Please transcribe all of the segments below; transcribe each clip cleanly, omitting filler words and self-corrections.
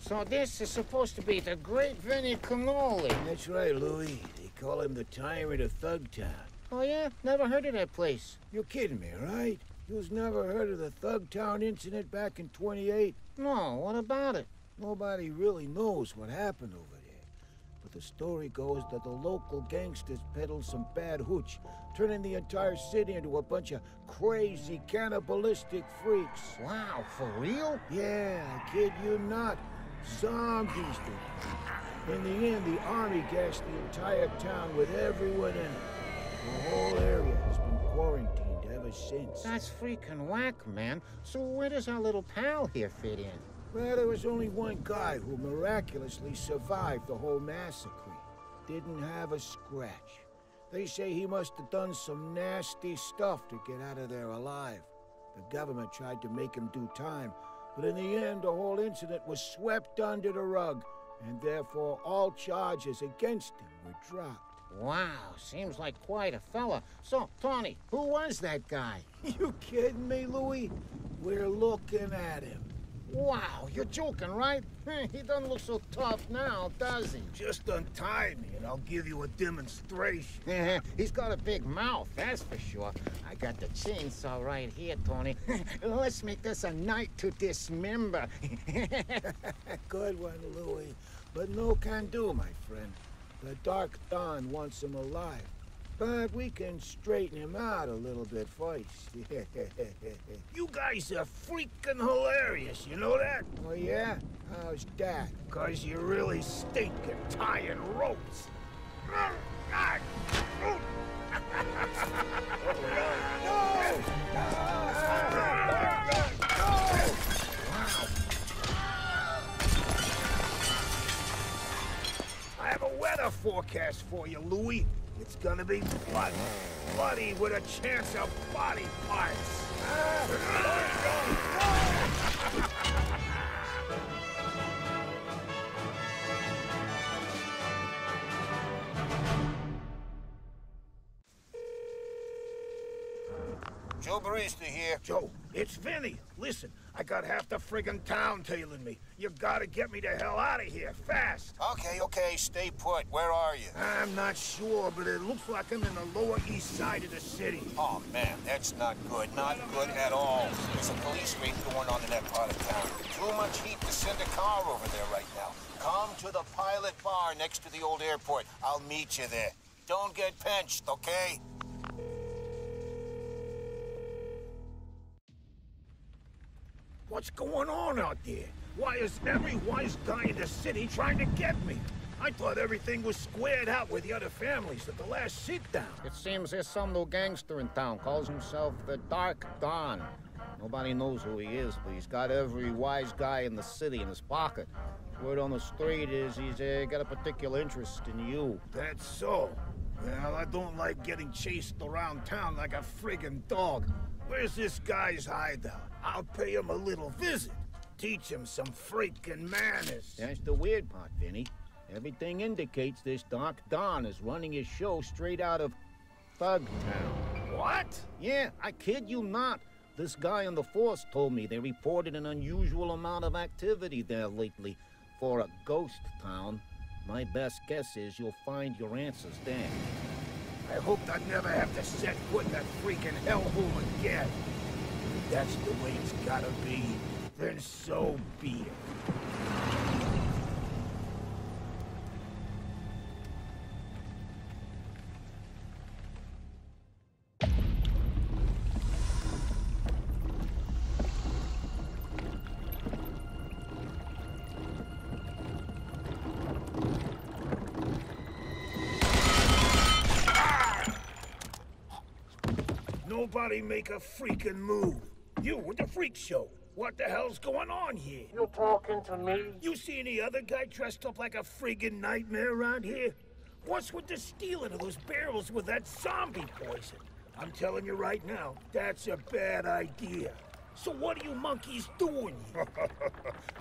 So this is supposed to be the great Vinnie Cannoli. That's right, Louis. They call him the tyrant of Thugtown. Oh yeah? Never heard of that place. You're kidding me, right? You've never heard of the Thugtown incident back in 28? No, what about it? Nobody really knows what happened over there. But the story goes that the local gangsters peddled some bad hooch, turning the entire city into a bunch of crazy cannibalistic freaks. Wow, for real? Yeah, I kid you not. Zombies did. In the end, the army gassed the entire town with everyone in it. The whole area has been quarantined ever since. That's freaking whack, man. So where does our little pal here fit in? Well, there was only one guy who miraculously survived the whole massacre. Didn't have a scratch. They say he must have done some nasty stuff to get out of there alive. The government tried to make him do time, but in the end, the whole incident was swept under the rug, and therefore all charges against him were dropped. Wow, seems like quite a fella. So, Tony, who was that guy? You kidding me, Louis? We're looking at him. Wow, you're joking, right? He doesn't look so tough now, does he? Just untie me and I'll give you a demonstration. He's got a big mouth, that's for sure. I got the chainsaw right here, Tony. Let's make this a night to dismember. Good one, Louis. But no can do, my friend. The Dark Dawn wants him alive. But we can straighten him out a little bit first. You guys are freaking hilarious, you know that? Oh, yeah? How's that? 'Cause you really stink at tying ropes. I have a weather forecast for you, Louis. It's gonna be bloody. Bloody with a chance of body parts. Joe Barista here. Joe, it's Vinny. Listen, I got half the friggin' town tailing me. You gotta get me the hell out of here, fast. Okay, stay put. Where are you? I'm not sure, but it looks like I'm in the lower east side of the city. Oh, man, that's not good. Not good at all. There's a police raid going on in that part of town. Too much heat to send a car over there right now. Come to the Pilot Bar next to the old airport. I'll meet you there. Don't get pinched, okay? What's going on out there? Why is every wise guy in the city trying to get me? I thought everything was squared out with the other families at the last sit-down. It seems there's some new gangster in town, calls himself the Dark Dawn. Nobody knows who he is, but he's got every wise guy in the city in his pocket. Word on the street is he's got a particular interest in you. That's so. Well, I don't like getting chased around town like a friggin' dog. Where's this guy's hideout? I'll pay him a little visit. Teach him some freaking manners. That's the weird part, Vinny. Everything indicates this Dark Dawn is running his show straight out of Thugtown. What? Yeah, I kid you not. This guy on the force told me they reported an unusual amount of activity there lately. For a ghost town, my best guess is you'll find your answers there. I hope I never have to set foot in that freaking hellhole again. If that's the way it's gotta be, then so be it. Nobody make a freaking move. You with the freak show. What the hell's going on here? You talking to me? You see any other guy dressed up like a friggin' nightmare around here? What's with the stealing of those barrels with that zombie poison? I'm telling you right now, that's a bad idea. So what are you monkeys doing here?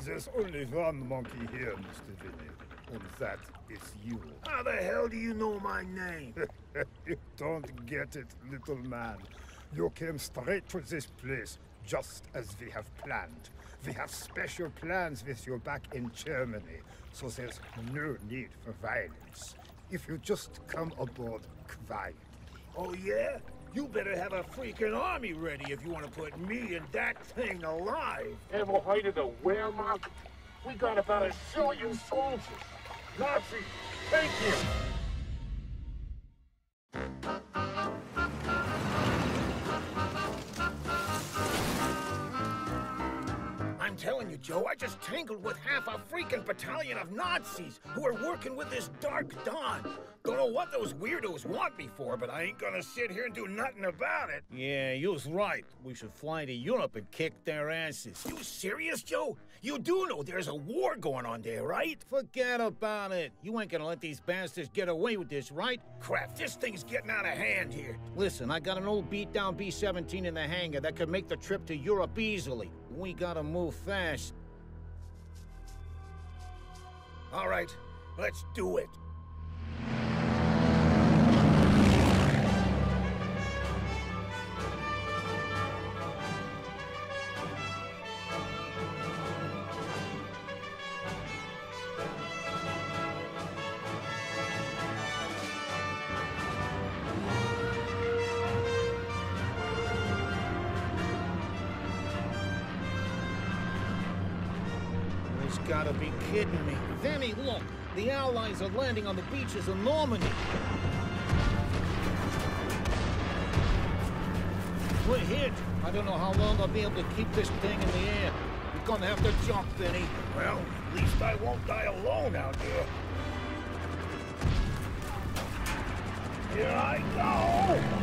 There's only one monkey here, Mr. Vinny, and that is you. How the hell do you know my name? You don't get it, little man. You came straight to this place, just as we have planned. We have special plans with you back in Germany, so there's no need for violence. If you just come aboard quietly. Oh, yeah? You better have a freaking army ready if you want to put me and that thing alive. And we're hiding the Wehrmacht. We got about 1 zillion soldiers. Nazi, thank you. I'm telling you, Joe, I just tangled with half a freaking battalion of Nazis who are working with this Dark Dawn. Don't know what those weirdos want me for, but I ain't gonna sit here and do nothing about it. Yeah, you's right. We should fly to Europe and kick their asses. You serious, Joe? You do know there's a war going on there, right? Forget about it. You ain't gonna let these bastards get away with this, right? Crap, this thing's getting out of hand here. Listen, I got an old beat-down B-17 in the hangar that could make the trip to Europe easily. We gotta move fast. All right, let's do it. He's gotta be kidding me. Vinny, look! The Allies are landing on the beaches of Normandy. We're hit. I don't know how long I'll be able to keep this thing in the air. We're gonna have to jump, Vinny. Well, at least I won't die alone out here. Here I go!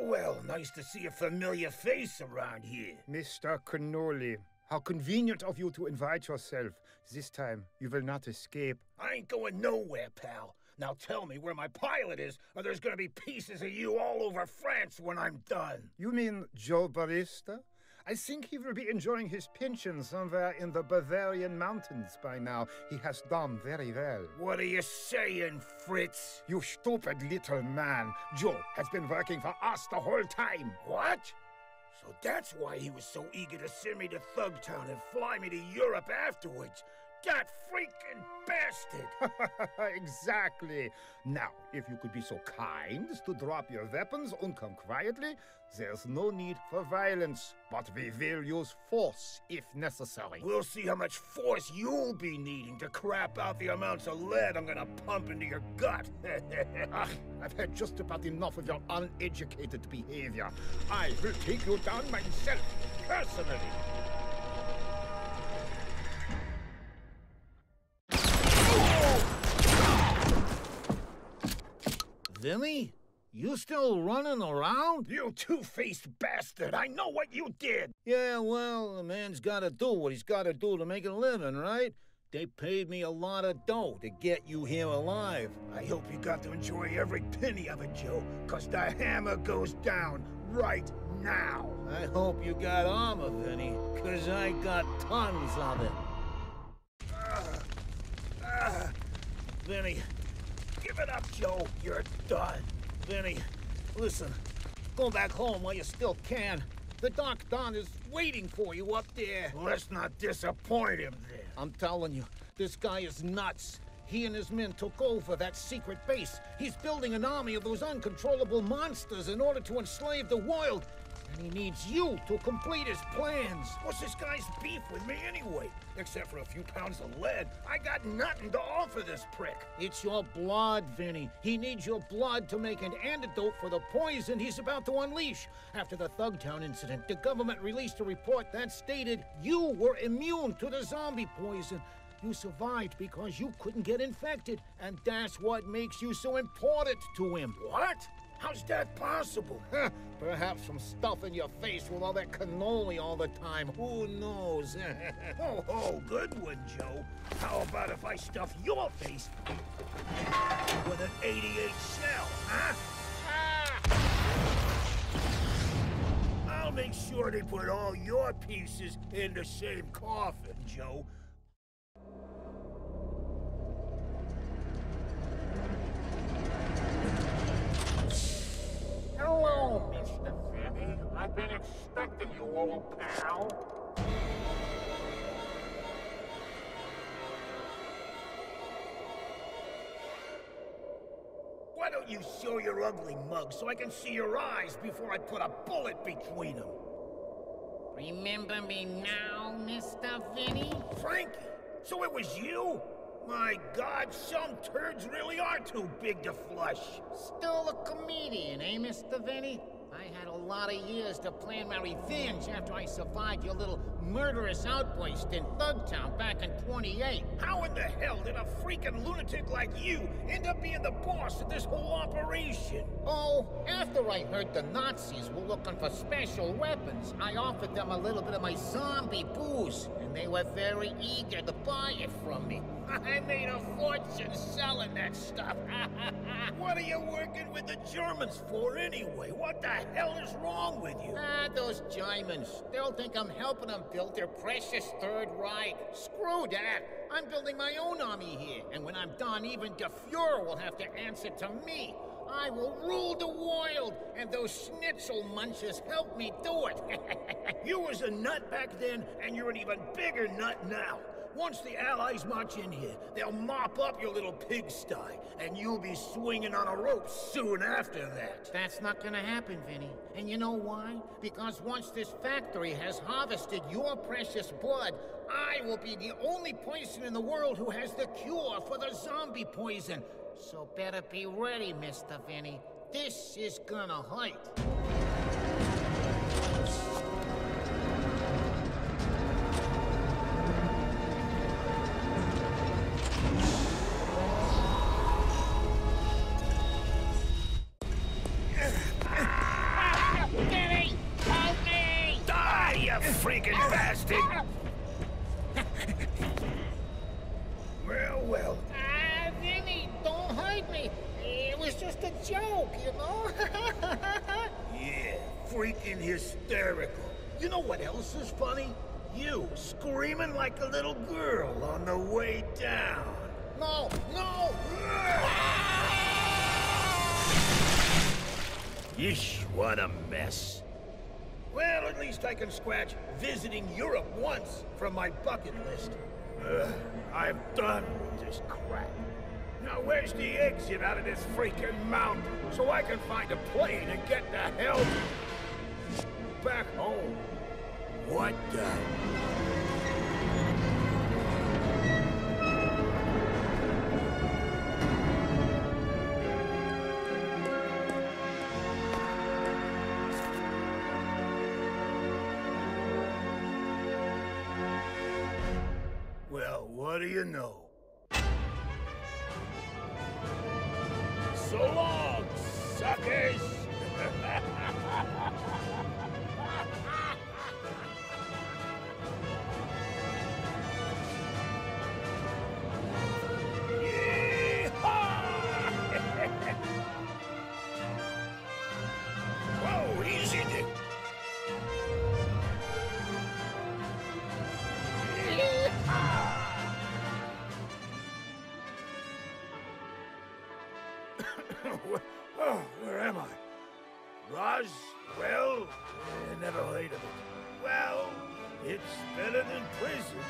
Well, nice to see a familiar face around here. Mr. Cannoli, how convenient of you to invite yourself. This time, you will not escape. I ain't going nowhere, pal. Now tell me where my pilot is, or there's gonna be pieces of you all over France when I'm done. You mean Joe Barista? I think he will be enjoying his pension somewhere in the Bavarian mountains by now. He has done very well. What are you saying, Fritz? You stupid little man. Joe has been working for us the whole time. What? So that's why he was so eager to send me to Thugtown and fly me to Europe afterwards. That freaking bastard! Exactly. Now, if you could be so kind as to drop your weapons and come quietly, there's no need for violence. But we will use force if necessary. We'll see how much force you'll be needing to crap out the amounts of lead I'm gonna pump into your gut. I've had just about enough of your uneducated behavior. I will take you down myself, personally. Vinny? You still running around? You two-faced bastard! I know what you did! Yeah, well, a man's gotta do what he's gotta do to make a living, right? They paid me a lot of dough to get you here alive. I hope you got to enjoy every penny of it, Joe, 'cause the hammer goes down right now. I hope you got armor, Vinny, 'cause I got tons of it. Vinny, give it up, Joe. You're done. Vinny, listen, go back home while you still can. The Dark Dawn is waiting for you up there. Let's not disappoint him then. I'm telling you, this guy is nuts. He and his men took over that secret base. He's building an army of those uncontrollable monsters in order to enslave the world. And he needs you to complete his plans. What's this guy's beef with me anyway? Except for a few pounds of lead, I got nothing to offer this prick. It's your blood, Vinny. He needs your blood to make an antidote for the poison he's about to unleash. After the Thugtown incident, the government released a report that stated you were immune to the zombie poison. You survived because you couldn't get infected, and that's what makes you so important to him. What? How's that possible? Perhaps from stuffing your face with all that cannoli all the time. Who knows? Oh, good one, Joe. How about if I stuff your face with an 88 shell, huh? sure they put all your pieces in the same coffin, Joe. Hello, Mr. Vinny. I've been expecting you, old pal. Why don't you show your ugly mug so I can see your eyes before I put a bullet between them? Remember me now, Mr. Vinny? Frankie, so it was you? My God, some turds really are too big to flush. Still a comedian, eh, Mr. Vinny? I had a lot of years to plan my revenge after I survived your little murderous outburst in Thugtown back in 28. How in the hell did a freaking lunatic like you end up being the boss of this whole operation? Oh, after I heard the Nazis were looking for special weapons, I offered them a little bit of my zombie booze, and they were very eager to buy it from me. I made a fortune selling that stuff. What are you working with the Germans for anyway? What the hell is wrong with you? Ah, those Germans. They'll think I'm helping them build their precious Third Reich. Screw that. I'm building my own army here, and when I'm done, even Der Fuhrer will have to answer to me. I will rule the world, and those schnitzel munchers help me do it. You was a nut back then, and you're an even bigger nut now. Once the Allies march in here, they'll mop up your little pigsty, and you'll be swinging on a rope soon after that. That's not gonna happen, Vinny. And you know why? Because once this factory has harvested your precious blood, I will be the only person in the world who has the cure for the zombie poison. So better be ready, Mr. Vinny. This is gonna hurt. Freaking bastard! Well. Vinny, don't hurt me. It was just a joke, you know? Yeah, freaking hysterical. You know what else is funny? You screaming like a little girl on the way down. No, no! Yeesh, what a mess. Well, at least I can scratch visiting Europe once from my bucket list. I'm done with this crap. Now, where's the exit out of this freaking mountain so I can find a plane and get the hell back home? What the... Well, what do you know? So long, suckers! Whoa, easy, Dick. Oh, where am I? Roswell? Never heard of it. Well, it's better than prison.